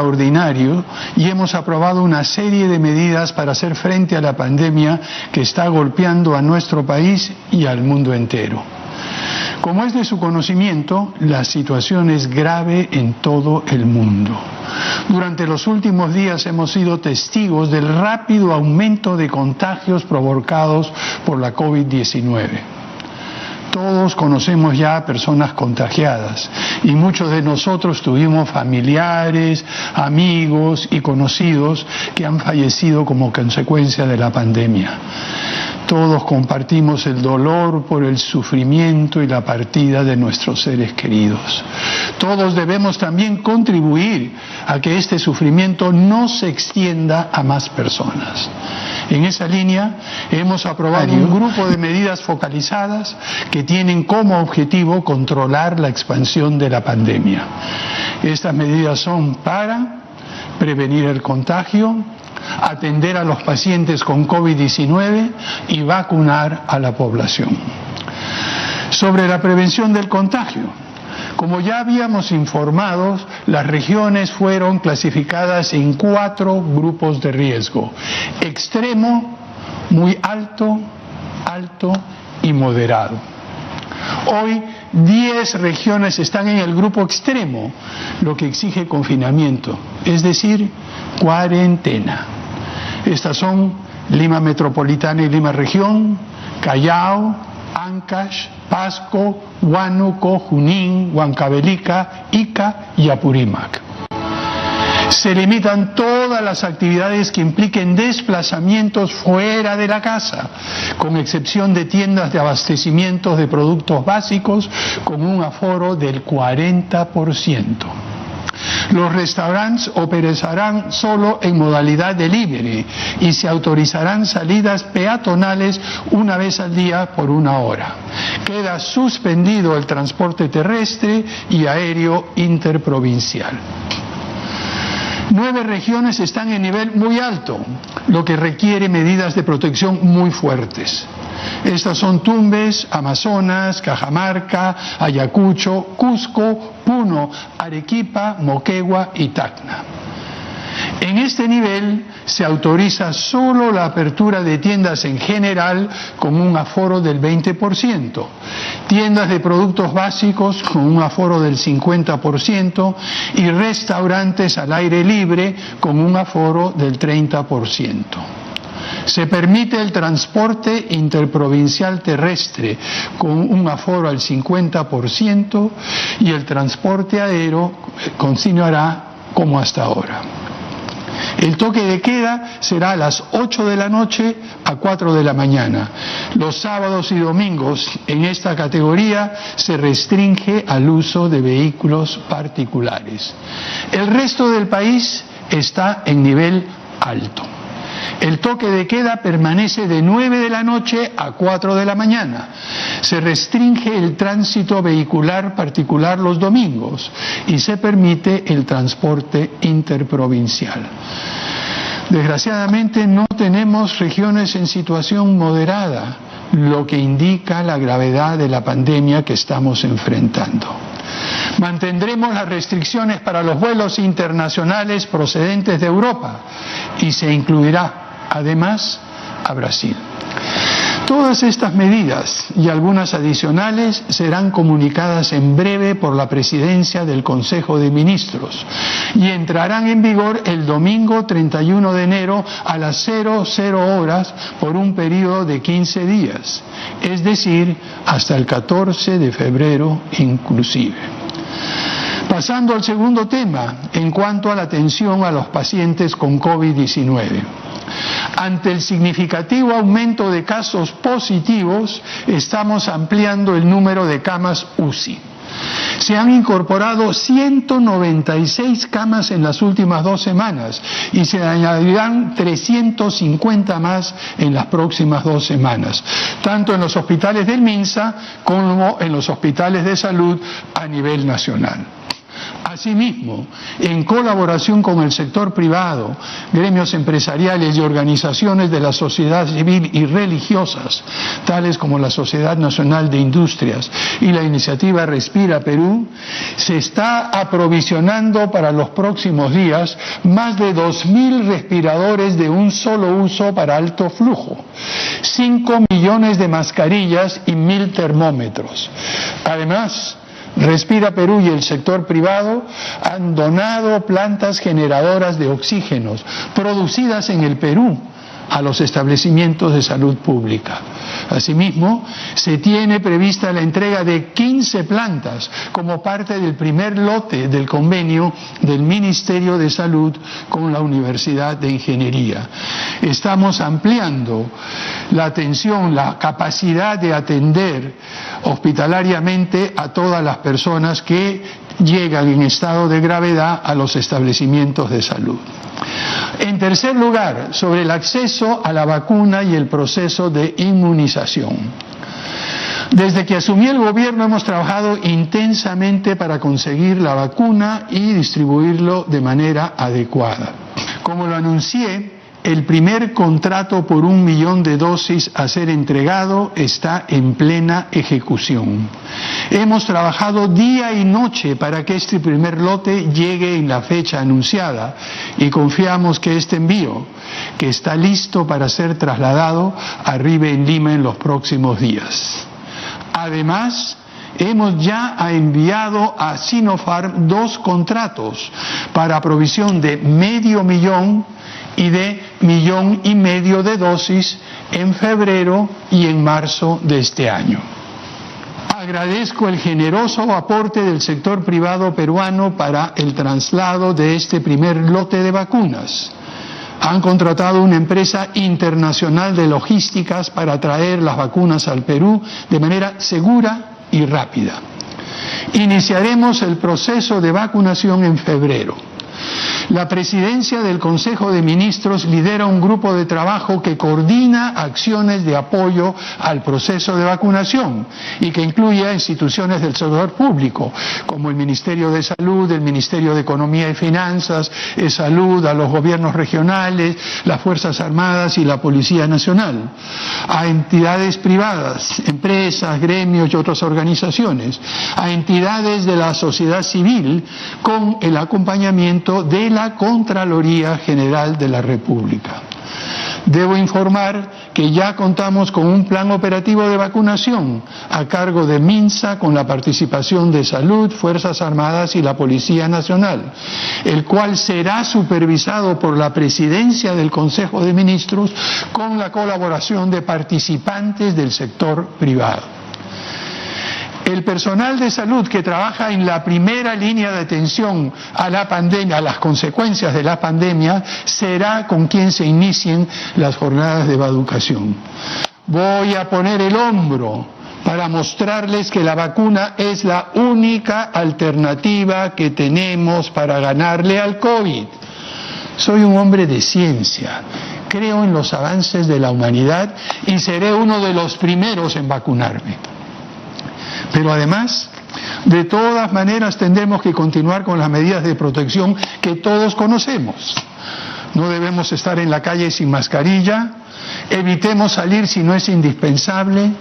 extraordinario y hemos aprobado una serie de medidas para hacer frente a la pandemia que está golpeando a nuestro país y al mundo entero. Como es de su conocimiento, la situación es grave en todo el mundo. Durante los últimos días hemos sido testigos del rápido aumento de contagios provocados por la COVID-19. Todos conocemos ya a personas contagiadas y muchos de nosotros tuvimos familiares, amigos y conocidos que han fallecido como consecuencia de la pandemia. Todos compartimos el dolor por el sufrimiento y la partida de nuestros seres queridos. Todos debemos también contribuir a que este sufrimiento no se extienda a más personas. En esa línea hemos aprobado un grupo de medidas focalizadas que tienen como objetivo controlar la expansión de la pandemia. Estas medidas son para prevenir el contagio, atender a los pacientes con COVID-19 y vacunar a la población. Sobre la prevención del contagio, como ya habíamos informado, las regiones fueron clasificadas en 4 grupos de riesgo: extremo, muy alto, alto y moderado. Hoy 10 regiones están en el grupo extremo, lo que exige confinamiento, es decir, cuarentena. Estas son Lima Metropolitana y Lima Región, Callao, Ancash, Pasco, Huánuco, Junín, Huancavelica, Ica y Apurímac. Se limitan todas las actividades que impliquen desplazamientos fuera de la casa, con excepción de tiendas de abastecimiento de productos básicos con un aforo del 40%. Los restaurantes operarán solo en modalidad delivery y se autorizarán salidas peatonales una vez al día por 1 hora. Queda suspendido el transporte terrestre y aéreo interprovincial. 9 regiones están en nivel muy alto, lo que requiere medidas de protección muy fuertes. Estas son Tumbes, Amazonas, Cajamarca, Ayacucho, Cusco, Puno, Arequipa, Moquegua y Tacna. En este nivel se autoriza solo la apertura de tiendas en general con un aforo del 20%, tiendas de productos básicos con un aforo del 50% y restaurantes al aire libre con un aforo del 30%. Se permite el transporte interprovincial terrestre con un aforo al 50% y el transporte aéreo continuará como hasta ahora. El toque de queda será a las 8 de la noche a 4 de la mañana. Los sábados y domingos en esta categoría se restringe al uso de vehículos particulares. El resto del país está en nivel alto. El toque de queda permanece de 9 de la noche a 4 de la mañana. Se restringe el tránsito vehicular particular los domingos y se permite el transporte interprovincial. Desgraciadamente no tenemos regiones en situación moderada, lo que indica la gravedad de la pandemia que estamos enfrentando. Mantendremos las restricciones para los vuelos internacionales procedentes de Europa y se incluirá, además, a Brasil. Todas estas medidas y algunas adicionales serán comunicadas en breve por la Presidencia del Consejo de Ministros y entrarán en vigor el domingo 31 de enero a las 00 horas por un periodo de 15 días, es decir, hasta el 14 de febrero inclusive. Pasando al segundo tema, en cuanto a la atención a los pacientes con COVID-19. Ante el significativo aumento de casos positivos, estamos ampliando el número de camas UCI. Se han incorporado 196 camas en las últimas 2 semanas y se añadirán 350 más en las próximas 2 semanas, tanto en los hospitales del MINSA como en los hospitales de salud a nivel nacional. Asimismo, en colaboración con el sector privado, gremios empresariales y organizaciones de la sociedad civil y religiosas, tales como la Sociedad Nacional de Industrias y la iniciativa Respira Perú, se está aprovisionando para los próximos días más de 2.000 respiradores de un solo uso para alto flujo, 5 millones de mascarillas y 1.000 termómetros. Además, Respira Perú y el sector privado han donado plantas generadoras de oxígenos producidas en el Perú a los establecimientos de salud pública. Asimismo, se tiene prevista la entrega de 15 plantas como parte del primer lote del convenio del Ministerio de Salud con la Universidad de Ingeniería. Estamos ampliando la atención, la capacidad de atender hospitalariamente a todas las personas que llegan en estado de gravedad a los establecimientos de salud. En tercer lugar, sobre el acceso a la vacuna y el proceso de inmunización. Desde que asumí el gobierno hemos trabajado intensamente para conseguir la vacuna y distribuirlo de manera adecuada. Como lo anuncié, el primer contrato por 1 millón de dosis a ser entregado está en plena ejecución. Hemos trabajado día y noche para que este primer lote llegue en la fecha anunciada y confiamos que este envío, que está listo para ser trasladado, arribe en Lima en los próximos días. Además, hemos ya enviado a Sinopharm 2 contratos para provisión de 500.000 y de 1,5 millones de dosis en febrero y en marzo de este año. Agradezco el generoso aporte del sector privado peruano para el traslado de este primer lote de vacunas. Han contratado una empresa internacional de logísticas para traer las vacunas al Perú de manera segura y rápida. Iniciaremos el proceso de vacunación en febrero. La presidencia del Consejo de Ministros lidera un grupo de trabajo que coordina acciones de apoyo al proceso de vacunación y que incluye a instituciones del sector público, como el Ministerio de Salud, el Ministerio de Economía y Finanzas, Salud, a los gobiernos regionales, las Fuerzas Armadas y la Policía Nacional, a entidades privadas, empresas, gremios y otras organizaciones, a entidades de la sociedad civil con el acompañamiento de la Contraloría General de la República. Debo informar que ya contamos con un plan operativo de vacunación a cargo de MINSA con la participación de Salud, Fuerzas Armadas y la Policía Nacional, el cual será supervisado por la Presidencia del Consejo de Ministros con la colaboración de participantes del sector privado. El personal de salud que trabaja en la primera línea de atención a la pandemia, a las consecuencias de la pandemia, será con quien se inicien las jornadas de vacunación. Voy a poner el hombro para mostrarles que la vacuna es la única alternativa que tenemos para ganarle al COVID. Soy un hombre de ciencia, creo en los avances de la humanidad y seré uno de los primeros en vacunarme. Pero además, de todas maneras tendremos que continuar con las medidas de protección que todos conocemos. No debemos estar en la calle sin mascarilla, evitemos salir si no es indispensable,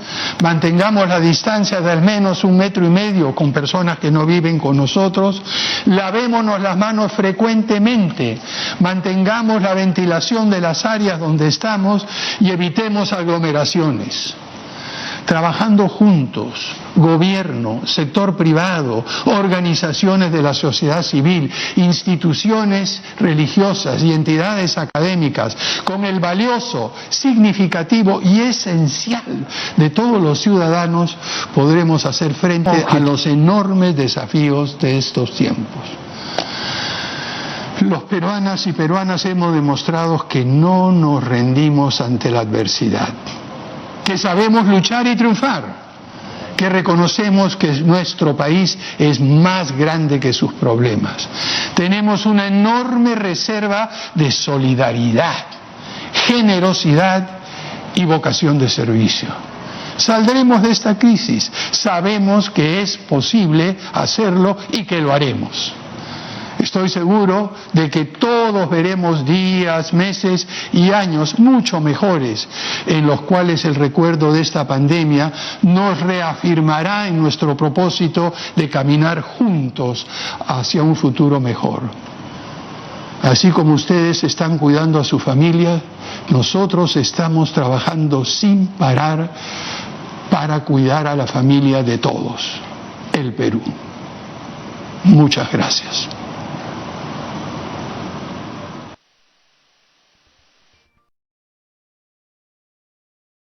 mantengamos la distancia de al menos 1,5 metros con personas que no viven con nosotros, lavémonos las manos frecuentemente, mantengamos la ventilación de las áreas donde estamos y evitemos aglomeraciones. Trabajando juntos, gobierno, sector privado, organizaciones de la sociedad civil, instituciones religiosas y entidades académicas, con el valioso, significativo y esencial de todos los ciudadanos, podremos hacer frente a los enormes desafíos de estos tiempos. Los peruanas y peruanas hemos demostrado que no nos rendimos ante la adversidad, que sabemos luchar y triunfar, que reconocemos que nuestro país es más grande que sus problemas. Tenemos una enorme reserva de solidaridad, generosidad y vocación de servicio. Saldremos de esta crisis, sabemos que es posible hacerlo y que lo haremos. Estoy seguro de que todos veremos días, meses y años mucho mejores, en los cuales el recuerdo de esta pandemia nos reafirmará en nuestro propósito de caminar juntos hacia un futuro mejor. Así como ustedes están cuidando a su familia, nosotros estamos trabajando sin parar para cuidar a la familia de todos, el Perú. Muchas gracias.